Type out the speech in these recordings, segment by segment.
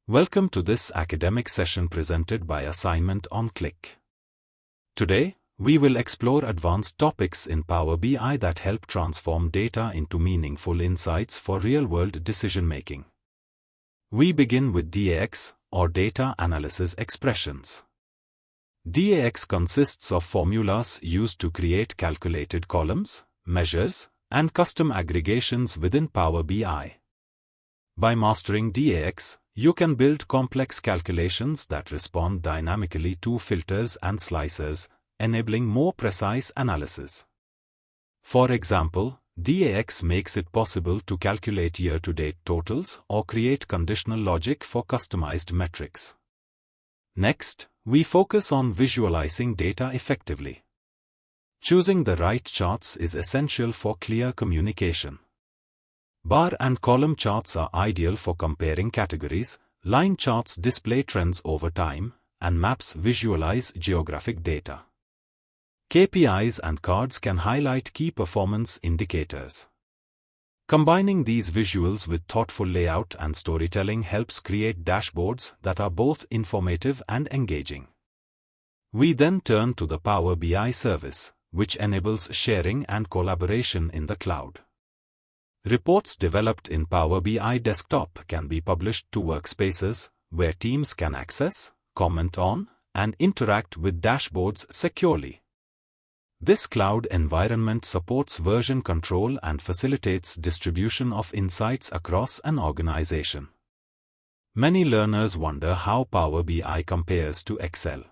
Welcome to this academic session presented by Assignment on Click. Today, we will explore advanced topics in Power BI that help transform data into meaningful insights for real-world decision-making. We begin with DAX, or Data Analysis Expressions. DAX consists of formulas used to create calculated columns, measures, and custom aggregations within Power BI. By mastering DAX, you can build complex calculations that respond dynamically to filters and slicers, enabling more precise analysis. For example, DAX makes it possible to calculate year-to-date totals or create conditional logic for customized metrics. Next, we focus on visualizing data effectively. Choosing the right charts is essential for clear communication. Bar and column charts are ideal for comparing categories, line charts display trends over time, and maps visualize geographic data. KPIs and cards can highlight key performance indicators. Combining these visuals with thoughtful layout and storytelling helps create dashboards that are both informative and engaging. We then turn to the Power BI service, which enables sharing and collaboration in the cloud. Reports developed in Power BI Desktop can be published to workspaces, where teams can access, comment on, and interact with dashboards securely. This cloud environment supports version control and facilitates distribution of insights across an organization. Many learners wonder how Power BI compares to Excel.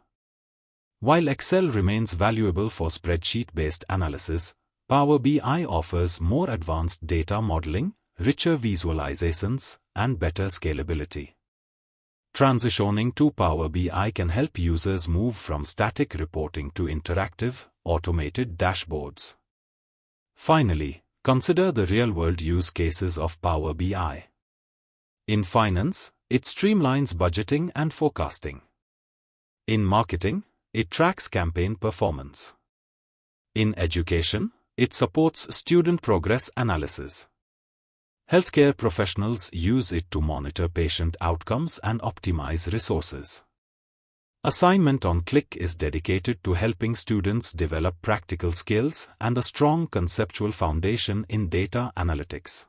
While Excel remains valuable for spreadsheet-based analysis, Power BI offers more advanced data modeling, richer visualizations, and better scalability. Transitioning to Power BI can help users move from static reporting to interactive, automated dashboards. Finally, consider the real-world use cases of Power BI. In finance, it streamlines budgeting and forecasting. In marketing, it tracks campaign performance. In education, it supports student progress analysis. Healthcare professionals use it to monitor patient outcomes and optimize resources. Assignment on Click is dedicated to helping students develop practical skills and a strong conceptual foundation in data analytics.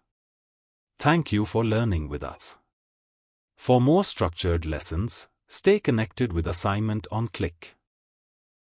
Thank you for learning with us. For more structured lessons, stay connected with Assignment on Click.